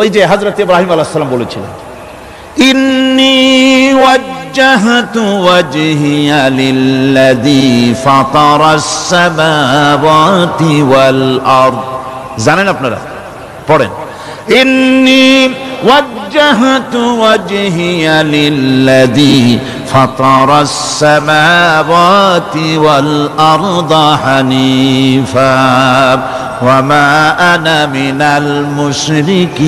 ওই যে হযরত ইব্রাহিম আলাইহিস সালাম বলেছিলেন, ইন্নী ওয়াজ্জাহতু ওয়াজহিয়া লিল্লাযী ফাতারাস সামাওয়াতি ওয়াল আরদ। জানেন আপনারা? পড়েন, ইন্নী ওয়াজ্জাহতু ওয়াজহিয়া লিল্লাযী ফাতারাস সামাওয়াতি ওয়াল আরদা হানিফা ওয়া মা আনা মিনাল মুশরিকিন।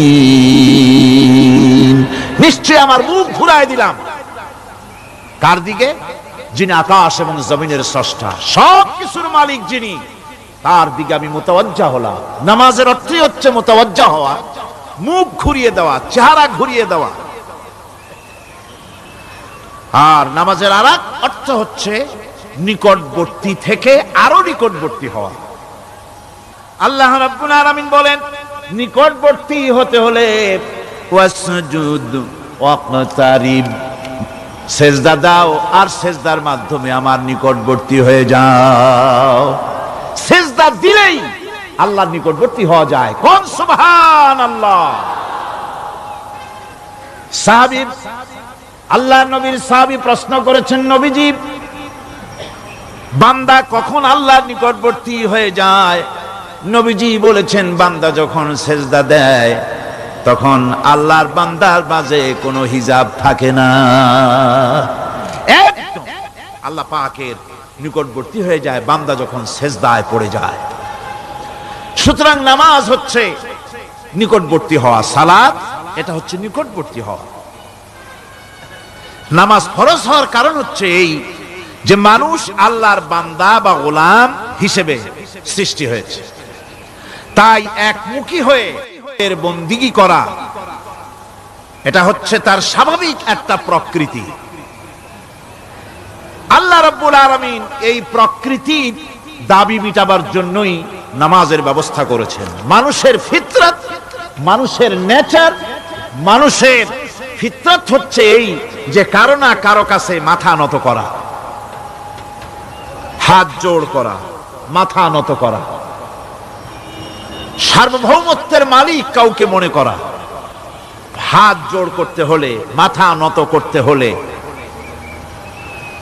নিশ্চয় আমার মুখ ঘুরায় দিলাম কার দিকে? যিনি আকাশ এবং জমিনের স্রষ্টা, সব কিছুর মালিক যিনি, তার দিকে আমি মুতাওয়াজ্জা হলাম। নামাজের অর্থই হচ্ছে মুতাওয়াজ্জা হওয়া, মুখ ঘুরিয়ে দেওয়া, চেহারা ঘুরিয়ে দেওয়া। আর নামাজের আরেক অর্থ হচ্ছে নিকটবর্তী থেকে আরো নিকটবর্তী হওয়া। আল্লাহ রাব্বুল আলামিন বলেন, নিকটবর্তী হতে হলে ওয়াসজুদ ওয়াকতারিব, সেজদা দাও আর সেজদার মাধ্যমে আমার নিকটবর্তী হয়ে যাও। সেজদা দিলেই আল্লাহর নিকটবর্তী হওয়া যায়। কোন সুবহানাল্লাহ। সাহাবী, আল্লাহ নবীর সাহাবী প্রশ্ন করেছেন, নবীজি বান্দা কখন আল্লাহর নিকটবর্তী হয়ে যায়? নবীজি বলেছেন, বান্দা যখন সেজদা দেয় তখন আল্লাহর বান্দার মাঝে কোনো হিজাব থাকে না, একদম আল্লাহ পাকের নিকটবর্তী হয়ে যায় বান্দা যখন সেজদায় পড়ে যায়। সুতরাং নামাজ হচ্ছে নিকটবর্তী হওয়া, সালাত এটা হচ্ছে নিকটবর্তী হওয়া। নামাজ ফরজ হওয়ার কারণ হচ্ছে এই যে মানুষ আল্লাহর বান্দা বা গোলাম হিসেবে সৃষ্টি হয়েছে, তাই একমুখী হয়ে এর বন্দিগি করা এটা হচ্ছে তার স্বাভাবিক একটা প্রকৃতি। আল্লাহ রাব্বুল আলামিন এই প্রকৃতির দাবি মিটাবার জন্যই নামাজের ব্যবস্থা করেছেন। মানুষের ফিতরত, মানুষের নেচার, মানুষের ফিতরত হচ্ছে এই যে কারো না কারো কাছে মাথা নত করা, হাত জোড় করা, মাথা নত করা, সার্বভৌমত্বের মালিক কাউকে মনে করা। হাত জোড় করতে হলে, মাথা নত করতে হলে,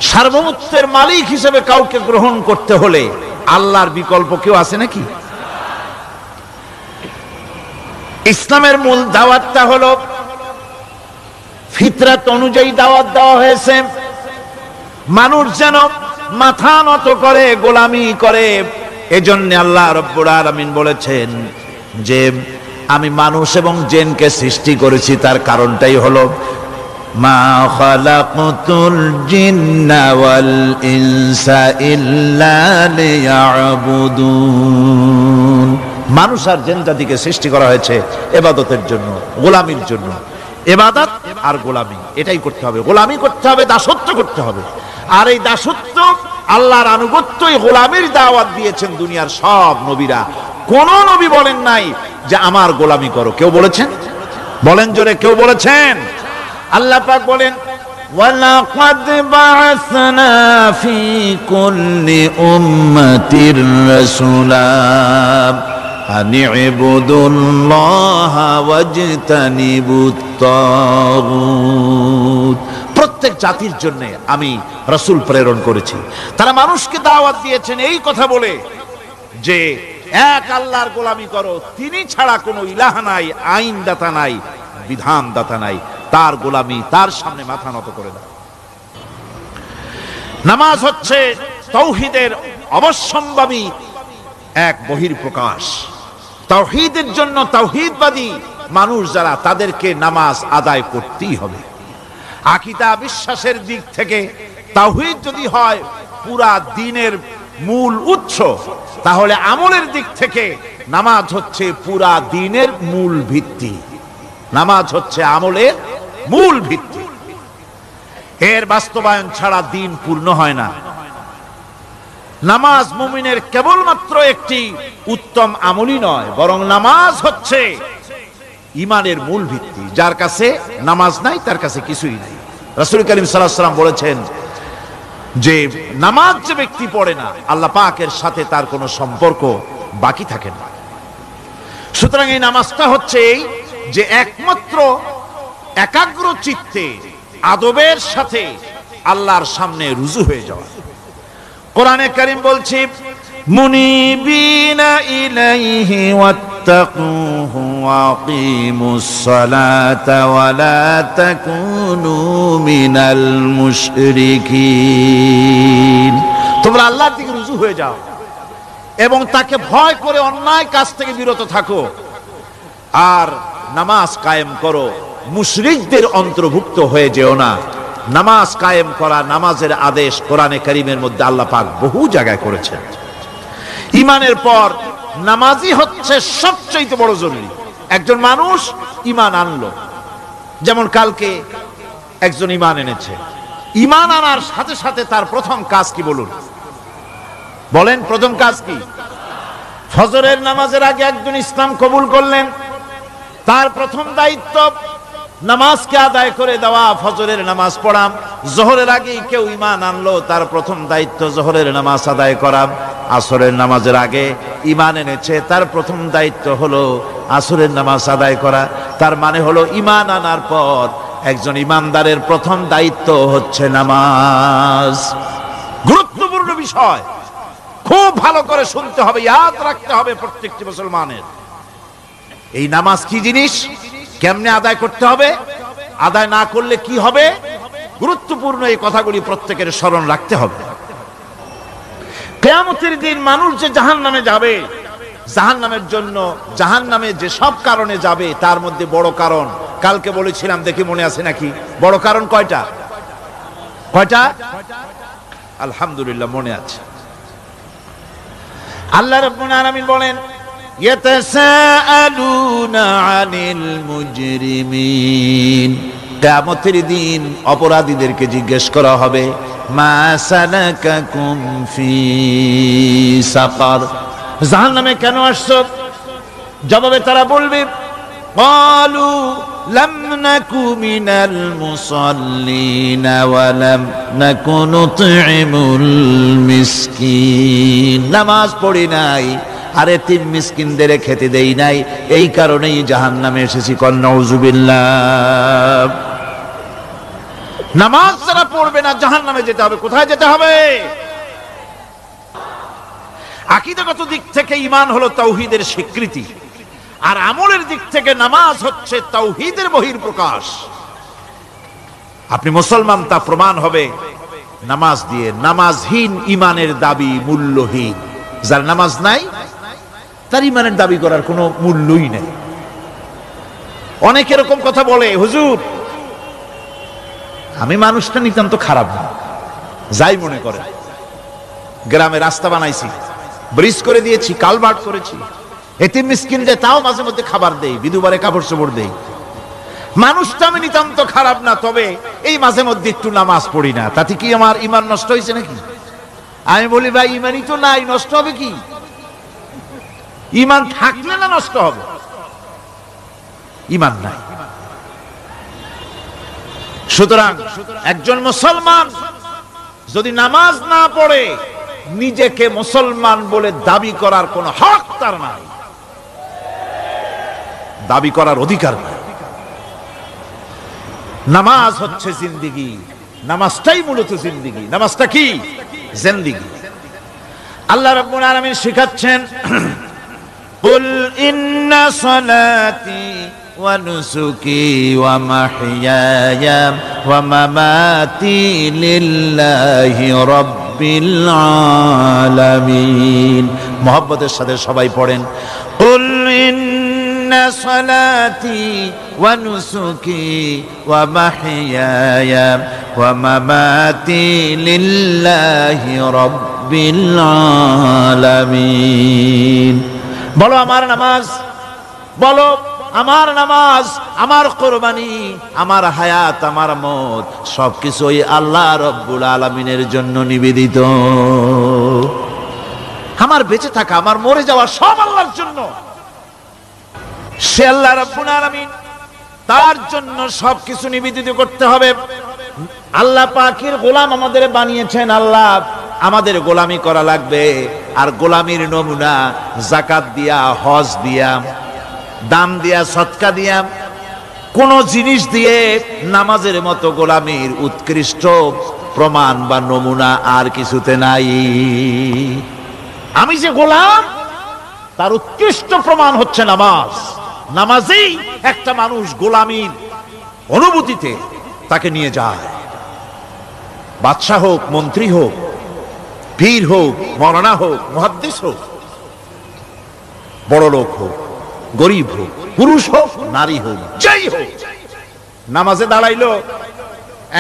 সার্বভৌমত্বের মালিক হিসেবে কাউকে গ্রহণ করতে হলে আল্লাহর বিকল্প কেউ আছে নাকি? ইসলামের মূল দাওয়াতটা হলো ফিতরত অনুযায়ী দাওয়াত দেওয়া হয়েছে, মানুষ যেন মাথা নত করে, গোলামি করে। এজন্য আল্লাহ রাব্বুল আলামিন বলেছেন যে আমি মানুষ এবং জিনকে সৃষ্টি করেছি, তার কারণটাই হলো মা খালাকতুল জিন্না ওয়াল ইনসা ইল্লা লিয়াবুদুন। মানুষ আর জিন জাতিকে সৃষ্টি করা হয়েছে ইবাদতের জন্য, গোলামির জন্য। ইবাদত আর গোলামি এটাই করতে হবে, গোলামি করতে হবে, দাসত্ব করতে হবে। আর এই দাসত্ব, আল্লাহর আনুগত্যই গোলামির দাওয়াত দিয়েছেন দুনিয়ার সব নবীরা। কোন নবী বলেন নাই যে আমার গোলামি করো। কেউ বলেছেন? বলেন জোরে, কেউ বলেছেন? আল্লাহ পাক বলেন, ওয়ালাকাদ বা'আসনা ফি কুল্লি উম্মাতির রাসূলা আন ইবুদুল্লাহা ওয়াজতানিবুত তাগুত। প্রত্যেক জাতির জন্য আমি রাসূল প্রেরণ করেছি, তারা মানুষকে দাওয়াত দিয়েছেন এই কথা বলে যে এক আল্লাহর গোলামি করো, তিনি ছাড়া কোনো ইলাহ নাই, আইনদাতা নাই, বিধানদাতা নাই, তার গোলামি, তার সামনে মাথা নত করে দাও। নামাজ হচ্ছে তাওহীদের অবশ্যম্ভাবী এক বহির্প্রকাশ। তাওহীদের জন্য তাওহীদবাদী মানুষ যারা, তাদেরকে নামাজ আদায় করতেই হবে। আকীদা বিশ্বাসের দিক থেকে তাওহীদ যদি হয় পুরা দ্বীনের মূল উৎস, তাহলে আমলের দিক থেকে নামাজ হচ্ছে পুরা দ্বীনের মূল ভিত্তি। নামাজ হচ্ছে আমলের মূল ভিত্তি, এর বাস্তবায়ন ছাড়া দ্বীন পূর্ণ হয় না। নামাজ মুমিনের কেবলমাত্র একটি উত্তম আমলই নয়, বরং নামাজ হচ্ছে ঈমানের মূল ভিত্তি। যার কাছে নামাজ নাই তার কাছে কিছুই নাই। রাসূল করিম সাল্লাল্লাহু আলাইহি ওয়াসাল্লাম বলেছেন যে নামাজ যে ব্যক্তি পড়ে না, আল্লাহ পাকের সাথে তার কোনো সম্পর্ক বাকি থাকে না। সুতরাং এই নামাজটা হচ্ছে এই যে একমাত্র একাগ্র চিত্তে আদবের সাথে আল্লাহর সামনে রুজু হয়ে যাওয়া। কোরআনে কারীম বলছে মুনিবিনা ইলাইহি ওয়াত্তাকুহু ওয়াকিমুস সালাতা ওয়া লা তাকুনু মিনাল মুশরিকিন। তোমরা আল্লাহর দিকে রুজু হয়ে যাও এবং তাকে ভয় করে অন্যায় কাজ থেকে বিরত থাকো, আর নামাজ কায়েম করো, মুশরিকদের অন্তর্ভুক্ত হয়ে যেও না। নামাজ কায়েম করা, নামাজের আদেশ কোরআনে কারীমের মধ্যে আল্লাহ পাক বহু জায়গায় করেছেন। ঈমানের পর নামাজই হচ্ছে সবচেয়ে বড় জরুরি। একজন মানুষ ঈমান আনলো, যেমন কালকে একজন ঈমান এনেছে, ঈমান আনার সাথে সাথে তার প্রথম কাজ কি বলুন? বলেন প্রথম কাজ কি? ফজরের নামাজের আগে একজন ইসলাম কবুল করলেন, তার প্রথম দায়িত্ব নামাজকে আদায় করে দেওয়া, ফজরের নামাজ পড়া। জোহরের আগে কেউ ঈমান আনলো, তার প্রথম দায়িত্ব জোহরের নামাজ আদায় করা। আসরের নামাজের আগে ঈমান এনেছে, তার প্রথম দায়িত্ব হলো আসরের নামাজ আদায় করা। তার মানে হলো ঈমান আনার পর একজন ঈমানদারের প্রথম দায়িত্ব হচ্ছে নামাজ। গুরুত্বপূর্ণ বিষয়, খুব ভালো করে শুনতে হবে, ইয়াদ রাখতে হবে প্রত্যেকটি মুসলমানের। এই নামাজ কি জিনিস, কেমনে আদায় করতে হবে, আদায় না করলে কি হবে, গুরুত্বপূর্ণ এই কথাগুলি প্রত্যেকের স্মরণ রাখতে হবে। কিয়ামতের দিন মানুষ যে জাহান্নামে যাবে, জাহান্নামের জন্য, জাহান্নামে যে সব কারণে যাবে তার মধ্যে বড় কারণ কালকে বলেছিলাম, দেখি মনে আছে নাকি? বড় কারণ কয়টা? কয়টা? আলহামদুলিল্লাহ মনে আছে। আল্লাহ রাব্বুল আলামিন বলেন ইয়াতাসাআলুনা আনিল মুজরিমিন, কিয়ামতের দিন অপরাধীদেরকে জিজ্ঞেস করা হবে মা সালাকাকুম ফি সাকার, জাহান্নামে কেন আসছো? জবাবে তারা বলবে ক্বালু লাম নাকু মিনাল মুসাল্লিনা ওয়া লাম নাকু নুতঈমুল মিসকিন, নামাজ পড়ি নাই আর এতিম মিসকিনদের খেতে দেই নাই, এই কারণেই জাহান্নামে এসেছি। নাউযুবিল্লাহ। নামাজ যারা পড়বে না জাহান্নামে যেতে হবে। কোথায় যেতে হবে? আকীদাগত দিক থেকে ঈমান হলো তাওহীদের স্বীকৃতি, আর আমলের দিক থেকে নামাজ হচ্ছে তাওহীদের বহিঃপ্রকাশ। আপনি মুসলমান তা প্রমাণ হবে নামাজ দিয়ে। নামাজহীন ঈমানের দাবি মূল্যহীন। যার নামাজ নাই তার ঈমানের দাবি করার কোনো মূল্যই নেই। অনেক এরকম কথা বলে, হুজুর আমি মানুষটা নিতান্ত খারাপ না, যাই মনে করে, গ্রামে রাস্তা বানাইছি, ব্রিজ করে দিয়েছি, কালভার্ট করেছি, এতিম মিসকিনদের তাও মাঝে মধ্যে খাবার দেই, বিধবারে কাপড় চোপড় দেই, মানুষটা আমি নিতান্ত খারাপ না, তবে এই মাঝে মধ্যে একটু নামাজ পড়ি না, তাতে কি আমার ঈমান নষ্ট হয়েছে নাকি? আমি বলি ভাই ঈমানই তো নাই, নষ্ট হবে কি? ঈমান থাকলে না নষ্ট হবে? ঈমান নাই। সুতরাং একজন মুসলমান যদি নামাজ না পড়ে নিজেকে মুসলমান বলে দাবি করার কোন হক তার নাই, দাবি করার অধিকার নাই। নামাজ হচ্ছে জিন্দেগি, নামাজটাই মূলত জিন্দেগি। নামাজটা কি? জিন্দেগি। আল্লাহ রাব্বুল আলামিন শিখাচ্ছেন কুল ইন্না সালাতি ওয়া নুসুকি ওয়া মাহইয়ায়া ওয়া মামাতি লিল্লাহি রাব্বিল আলামিন। মুহাব্বতের সাথে সবাই পড়েন কুল ইন্না সালাতি ওয়া নুসুকি ওয়া মাহইয়ায়া ওয়া মামাতি লিল্লাহি রাব্বিল আলামিন। বলো আমার নামাজ, বলো আমার নামাজ, আমার কোরবানি, আমার হায়াত, আমার মত সবকিছু ওই আল্লাহ রব্বুল আলামিনের জন্য নিবেদিত। আমার বেঁচে থাকা, আমার মরে যাওয়া সব আল্লাহর জন্য। সে আল্লাহ রব্বুল আলামিন, তার জন্য সবকিছু নিবেদিত করতে হবে। আল্লাহ পাকের গোলাম আমাদের বানিয়েছেন, আল্লাহ আমাদের গোলামি করা লাগবে। আর গোলামির নমুনা জাকাত দিয়া, হজ দিয়া, দাম দিয়া, সদকা দিয়া, কোন জিনিস দিয়ে নামাজের মতো গোলামীর উৎকৃষ্ট প্রমাণ বা নমুনা আর কিছুতে নাই। আমি যে গোলাম তার উৎকৃষ্ট প্রমাণ হচ্ছে নামাজ। নামাজেই একটা মানুষ গোলামীর অনুভূতিতে তাকে নিয়ে যায়। বাদশাহ হোক, মন্ত্রী হোক, পীর হোক, মৌলানা হোক, মুহাদ্দিস হোক, বড় লোক হোক, গরিব হোক, পুরুষ হোক, নারী হোক, যাই হোক, নামাজে দাঁড়াইলো,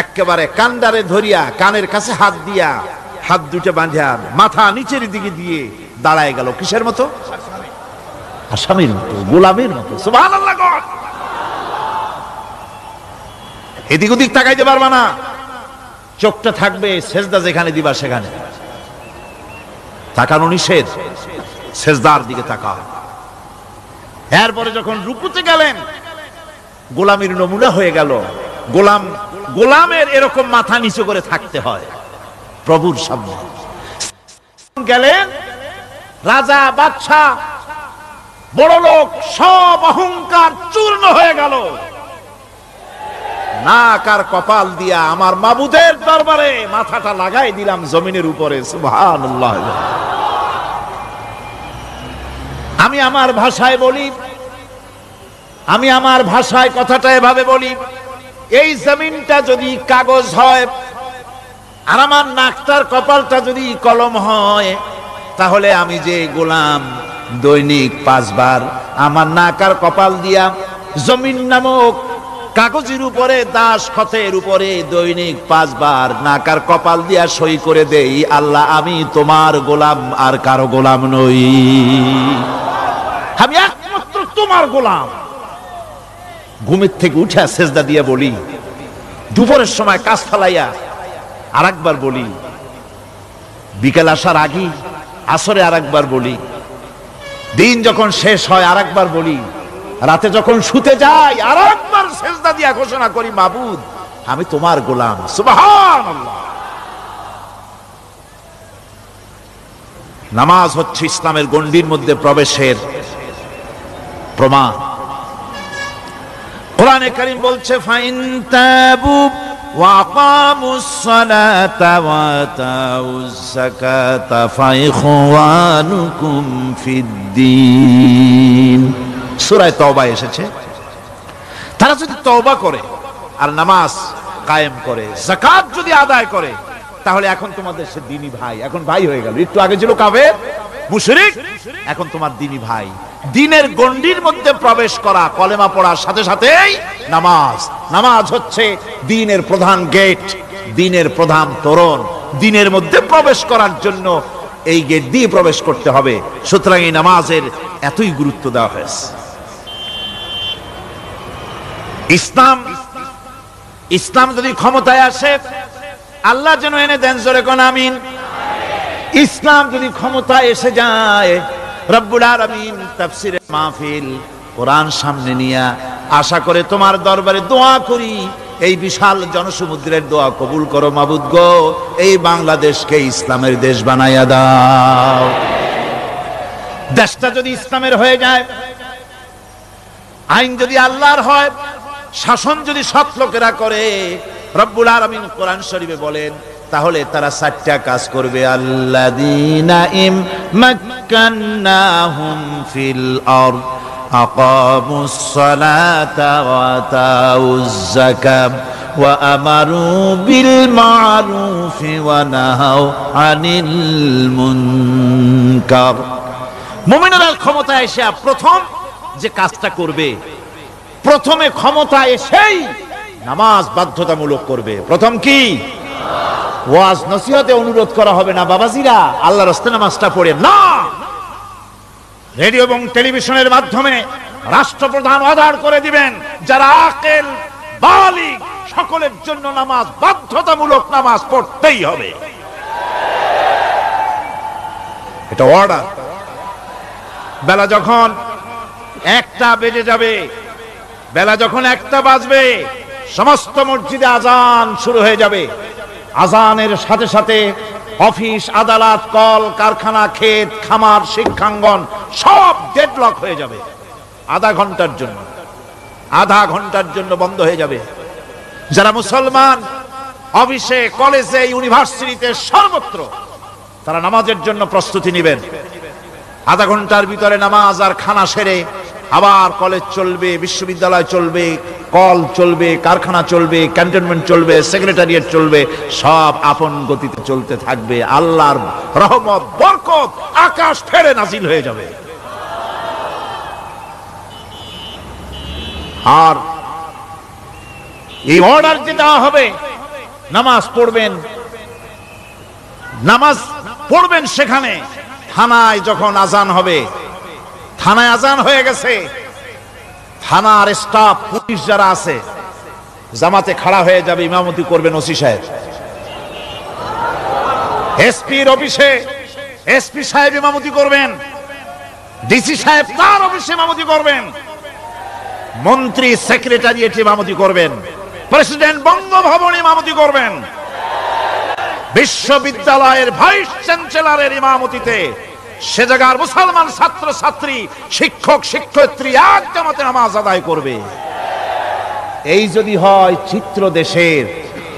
একেবারে কান্ডারে ধরিয়া কানের কাছে হাত দিয়া, হাত দুটো বাঁধিয়া মাথা নিচের দিকে দিয়ে দাঁড়ায় গেল। কিসের মতো? আসামির মতো, গোলামের মতো। সুবহানাল্লাহ। এদিক ওদিক তাকাইতে পারবা না, চোখটা থাকবে সেজদা যেখানে দিবা সেখানে। তাকানো নিষেধ, সেজদার দিকে তাকাও। এরপরে যখন রুকুতে গেলেন, গোলামের নমুনা হয়ে গেল। গোলামের এরকম মাথা নিচু করে থাকতে হয় প্রভুর সামনে। গেলেন, রাজা, বাদশাহ, বড় লোক, সব অহংকার চূর্ণ হয়ে গেল। নাক আর কপাল দিয়া আমার মাবুদের দরবারে মাথাটা লাগাই দিলাম জমিনের উপরে। সুবহানাল্লাহ। আমি আমার ভাষায় বলি, আমি আমার ভাষায় কথাটা এভাবে বলি, এই জমিনটা যদি কাগজ হয় আর আমার নাকটার কপালটা যদি কলম হয়, তাহলে আমি যে গোলাম দৈনিক 5 বার আমার নাক আর কপাল দিয়া জমিন নামক কাগজের উপরে, দাস খতের উপরে দৈনিক 5 বার নাক আর কপাল দিয়া সই করে দেই, আল্লাহ আমি তোমার গোলাম আর কারো গোলাম নই, আমি একমাত্র তোমার গোলাম। ঘুমের থেকে উঠে সেজদা দিয়ে বলি, দুপুরের সময় কাজ ফালাইয়া আরেকবার বলি, বিকেল আসার আগে আসরে আরেকবার বলি, দিন যখন শেষ হয় আরেকবার বলি, রাতে যখন শুতে যাই আরেকবার সেজদা দিয়া ঘোষণা করি, মাবুদ আমি তোমার গোলাম। সুবহানাল্লাহ। নামাজ হচ্ছে ইসলামের গণ্ডির মধ্যে প্রবেশের প্রমাণ। কোরআনে কারীম বলছে, ফাইন তাবু ওয়া আকামুস সালাতা ওয়া আতাউজ যাকাতা ফাইখওয়ানুকুম ফিদ্দীন। সূরা তওবা এসেছে। তারা যদি তওবা করে আর নামাজ কায়েম করে, যাকাত যদি আদায় করে, তাহলে এখন তোমাদের সে দ্বীনি ভাই, এখন ভাই হয়ে গেল। একটু আগে ছিল কাফের, মুশরিক, এখন তোমার দ্বীনি ভাই। দ্বীনের গণ্ডির মধ্যে প্রবেশ করা, কলেমা পড়ার সাথে সাথেই নামাজ। নামাজ হচ্ছে দ্বীনের প্রধান গেট, দ্বীনের প্রধান তোরণ। দ্বীনের মধ্যে প্রবেশ করার জন্য এই গেট দিয়ে প্রবেশ করতে হবে। সুতরাং এই নামাজের এতই গুরুত্ব দেওয়া হয়েছে। ইসলাম যদি ক্ষমতায় আসে, আল্লাহ যেন এনে দেন, জোরে কোন আমিন। ইসলাম যদি ক্ষমতায় এসে যায়, রব্বুল আলামিন তাফসীরে মাহফিল, কোরআন সামনে নিয়ে আশা করে তোমার দরবারে দোয়া করি, এই বিশাল জনসমুদ্রের দোয়া কবুল করো মাবুদ গো, এই বাংলাদেশকে ইসলামের দেশ বানাইয়া দাও। দেশটা যদি ইসলামের হয়ে যায়, আইন যদি আল্লাহর হয়, শাসন যদি সৎ লোকেরা করে, রব্বুল আলামিন কোরআন শরীফে বলেন, তাহলে তারা 4টা কাজ করবে। আল্লাযীনা মাক্কান্নাহুম ফিল আরদ আকামুস সালাতা ওয়া আতাউজ যাকাত ওয়া আমারু বিল মা'রুফি ওয়া নাহাউ আনিল মুনকার। মুমিনেরা ক্ষমতায় এসে প্রথম যে কাজটা করবে, প্রথমে ক্ষমতা এসেই নামাজ বাধ্যতামূলক করবে। প্রথম কি? ওয়াজ নসিহতে অনুরোধ করা হবে না, বাবাজিরা আল্লাহর রাস্তায় নামাজটা পড়ে না। রেডিও এবং টেলিভিশনের মাধ্যমে রাষ্ট্রপ্রধান অর্ডার করে দিবেন, যারা আকেল বালিগ সকলের জন্য নামাজ বাধ্যতামূলক, নামাজ পড়তেই হবে, এটা অর্ডার। বেলা যখন 1টা বেজে যাবে, বেলা যখন 1টা বাজবে, সমস্ত মসজিদে আজান শুরু হয়ে যাবে। আজানের সাথে সাথে অফিস, আদালত, কল কারখানা, ক্ষেত খামার, শিক্ষাঙ্গন সব ডেডলক হয়ে যাবে। আধা ঘন্টার জন্য বন্ধ হয়ে যাবে। যারা মুসলমান অফিসে, কলেজে, ইউনিভার্সিটিতে, সর্বত্র তারা নামাজের জন্য প্রস্তুতি নেবেন। আধা ঘন্টার ভিতরে নামাজ আর খানা সেরে আবার কলেজ চলবে, বিশ্ববিদ্যালয় চলবে, কল চলবে, কারখানা চলবে, ক্যান্টনমেন্ট চলবে, সেক্রেটারিয়েট চলবে, সব আপন গতিতে চলতে থাকবে। আল্লাহর রহমত, বরকত আকাশ ফেরে নাজিল হয়ে যাবে। আর এই অর্ডার যে দেওয়া হবে, নামাজ পড়বেন সেখানে। থানায় যখন আজান হবে, থানায় আজান হয়ে গেছে, থানার স্টাফ, পুলিশ যারা আছে জামাতে খাড়া হয়ে যাবে, ইমামতি করবেন ওসি সাহেব। এসপির অফিসে এসপি সাহেব ইমামতি করবেন, ডিসি সাহেব তার অফিসে ইমামতি করবেন, মন্ত্রী সেক্রেটারিয়েট ইমামতি করবেন, প্রেসিডেন্ট বঙ্গভবনে ইমামতি করবেন, বিশ্ববিদ্যালয়ের ভাইস চ্যান্সেলরের ইমামতিতে সে জায়গার মুসলমান ছাত্র ছাত্রী, শিক্ষক শিক্ষয়িত্রী এক জামাতে নামাজ আদায় করবে। এই যদি হয় চিত্র দেশের,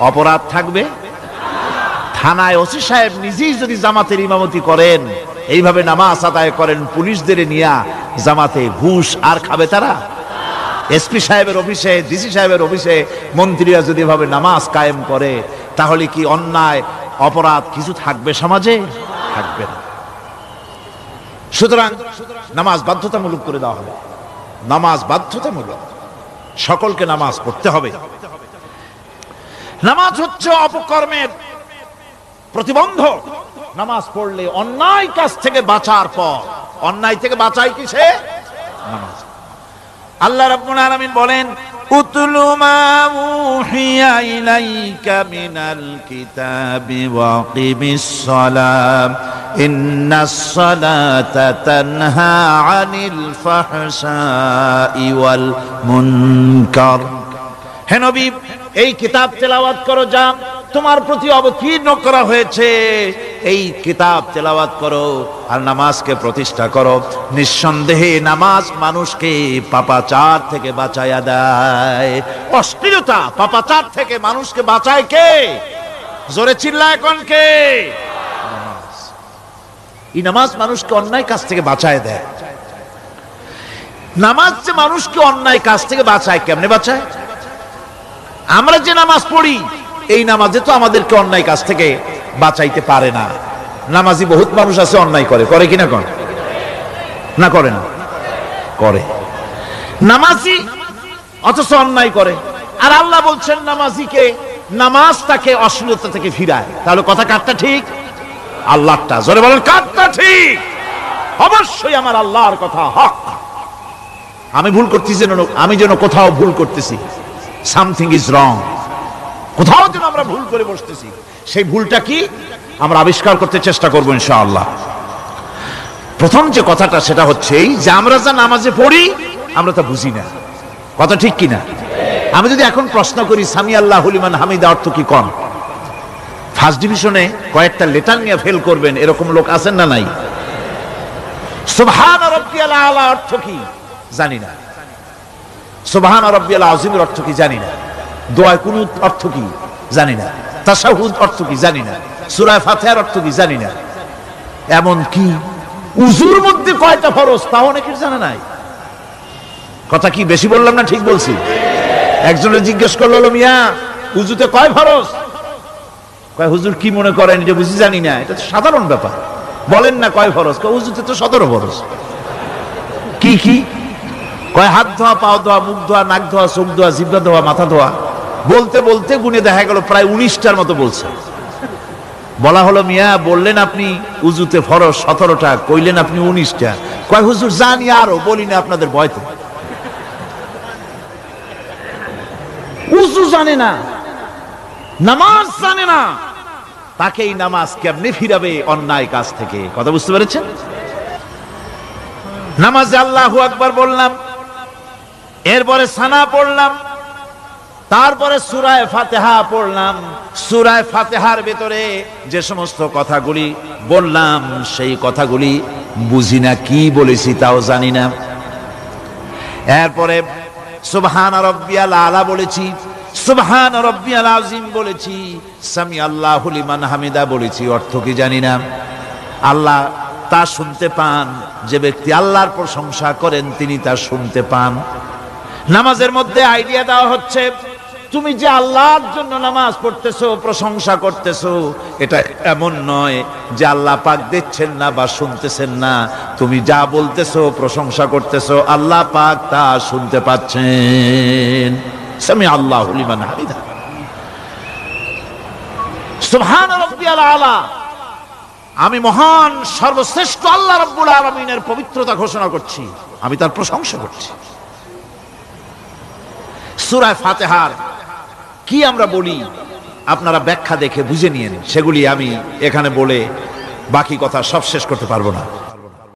অপরাধ থাকবে? থানায় ওসি সাহেব নিজেই যদি জামাতের ইমামতি করেন, এইভাবে নামাজ আদায় করেন পুলিশদের নিয়ে জামাতে, ঘুষ আর খাবে তারা? এসপি সাহেবের অফিসে, ডিসি সাহেবের অফিসে মন্ত্রীরা যদি এভাবে নামাজ কায়েম করে, তাহলে কি অন্যায় অপরাধ কিছু থাকবে সমাজে? থাকবে না। সুতরাং নামাজ বাধ্যতামূলক করে দেওয়া হবে। নামাজ বাধ্যতামূলক, সকলকে নামাজ পড়তে হবে। নামাজ হচ্ছে অপকর্মের প্রতিবন্ধক। নামাজ পড়লে অন্যায় কাজ থেকে বাঁচার পর, অন্যায় থেকে বাঁচাই কিসে? নামাজ। আল্লাহ রাব্বুল আলামিন বলেন, উতলু মা উহিয়া ইলাইকা মিনাল কিতাবি ওয়া কিমিস সালাম ইন্নাস সালাতা তানহা আনিল ফাহশাই ওয়াল মুনকার। হে নবী, এই কিতাব তেলাওয়াত করো, যা তোমার প্রতি অবতীর্ণ করা হয়েছে, এই কিতাব তেলাওয়াত করো আর নামাজকে প্রতিষ্ঠা করো। নিঃসন্দেহে নামাজ মানুষকে পাপাচার থেকে বাঁচায়া দেয়। অশ্লীলতা, পাপাচার থেকে মানুষকে বাঁচায় কে? জোরে চিল্লায় এখন কে? নামাজ। এই নামাজ মানুষকে অন্যায় কাজ থেকে বাঁচায় দেয়। নামাজ যে মানুষকে অন্যায় কাজ থেকে বাঁচায়, কেমনে বাঁচায়? আমরা যে নামাজ পড়ি, এই নামাজে তো আমাদেরকে অন্যায় কাজ থেকে বাঁচাইতে পারে না। নামাজি বহুত মানুষ আছে অন্যায় করে, করে কিনা? না করে না? করে। নামাজি অথচ অন্যায় করে। আর আল্লাহ বলছেন নামাজিকে, নামাজ তাকে অশ্লীলতা থেকে ফিরায়। তাহলে কথা কারটা ঠিক? আল্লাহরটা। জোরে বলেন, কারটা ঠিক? অবশ্যই আমার আল্লাহর কথা হক। আমি ভুল করতেছি, আমি যেন কোথাও ভুল করতেছি, সামথিং ইজ রং, কোথাও যেন আমরা ভুল করে বসতেছি, সেই ভুলটা কি আমরা আবিষ্কার করতে চেষ্টা করবো ইনশাআল্লাহ। প্রথম যে কথাটা সেটা হচ্ছে যে আমরা যা নামাজে পড়ি আমরা তা বুঝি না। কথা ঠিক কিনা? আমি যদি এখন প্রশ্ন করি সামি আল্লাহু লিমান হামিদা অর্থ কি কোন, ফার্স্ট ডিভিশনে কয়েকটা লেটার নিয়ে ফেল করবেন এরকম লোক আছেন না নাই? সুবহান রাব্বিয়াল আলা অর্থ কি জানি না, সুবহান রাব্বিয়াল আযীমের অর্থ কি জানি না, দোয়া কুনুত অর্থ কি জানি না, তাশাহুদ অর্থ কি জানি না, সূরা ফাতিহার অর্থ কি জানি না। এমন কি উযুর মধ্যে কয়টা ফরজ তা অনেকের জানা নাই। কথা কি বেশি বললাম না ঠিক বলছি? একজনে জিজ্ঞেস করলো, মিয়া উযুতে কয় ফরজ? কয় হুজুর কি মনে করেন যে বুঝি জানি না? এটা তো সাধারণ ব্যাপার, বলেন না কয় ফরজ? কয় উযুতে তো 17 ফরজ। কি কি? কয় হাত ধোয়া, পাও ধোয়া, মুখ ধোয়া, নাক ধোয়া, চোখ ধোয়া, জিহ্বা ধোয়া, মাথা ধোয়া। বলতে বলতে গুনে দেখা গেল প্রায় 19টার মতো বলছে। বলা হলো, মিয়া বললেন আপনি উযুতে ফরজ 17টা, কইলেন আপনি 19টা। কয় হুজুর জানি আরো, বলি না আপনাদের ভয়তে। উযু জানে না, নামাজ জানে না, তাকে এই নামাজ কেমনে ফিরাবে অন্যায় কাজ থেকে? কথা বুঝতে পেরেছেন? নামাজে আল্লাহু আকবার বললাম, এরপরে সানা পড়লাম, তারপরে সূরা ফাতিহা পড়লাম। সূরা ফাতিহার ভিতরে যে সমস্ত কথাগুলি বললাম সেই কথাগুলি বুঝি না, কি বলেছি তাও জানি না। এরপরে সুবহান রাব্বিয়াল আলা বলেছি, সুবহান রাব্বিয়াল আযীম বলেছি, সামি আল্লাহু লিমান হামিদা বলেছি। অর্থ কি জানি না। আল্লাহ তা শুনতে পান, যে ব্যক্তি আল্লাহর প্রশংসা করেন তিনি তা শুনতে পান। নামাজের মধ্যে আইডিয়া দেওয়া হচ্ছে, তুমি যে আল্লাহর জন্য নামাজ পড়তেছো, প্রশংসা করতেছো, এটা এমন নয় যে আল্লাহ পাক দেখছেন না বা শুনতেছেন না। তুমি যা বলতেছো, প্রশংসা করতেছো, আল্লাহ পাক তা শুনতে পাচ্ছেন। সামি আল্লাহু লিমান হামিদা। সুবহান রাব্বিয়াল আলা, আমি মহান সর্বশ্রেষ্ঠ আল্লাহ রাব্বুল আলামিনের পবিত্রতা ঘোষণা করছি, আমি তার প্রশংসা করছি। সূরা ফাতিহার কি আমরা বলি আপনারা ব্যাখ্যা দেখে বুঝে নিয়েন, সেগুলি আমি এখানে বলে বাকি কথা সব শেষ করতে পারবো না।